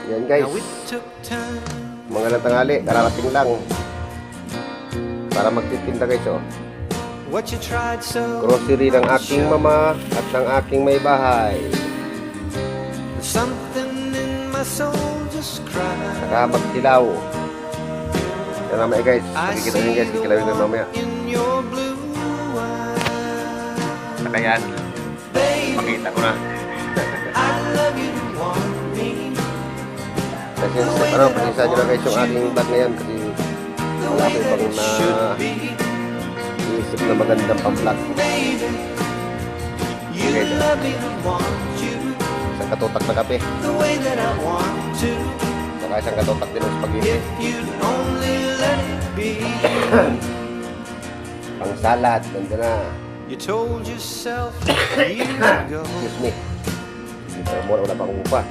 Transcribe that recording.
Yan guys, mga natangali, kararating lang para magtitinda guys. Oh, grocery ng aking mama at ng aking may bahay. Saka magtilaw. Yan mamaya guys, makikita nyo guys, kikilawin ko mamaya. Saka yan, makita ko na. Kasi pasensya nyo na guys yung aking vlog na yan kasi wala ko ibang iisip na magandang pang-vlog. Okay, isang katutak na kape, saka isang katutak din ng spaghetti. Pang salad, nandun na. Excuse me, pero mura wala pang upa.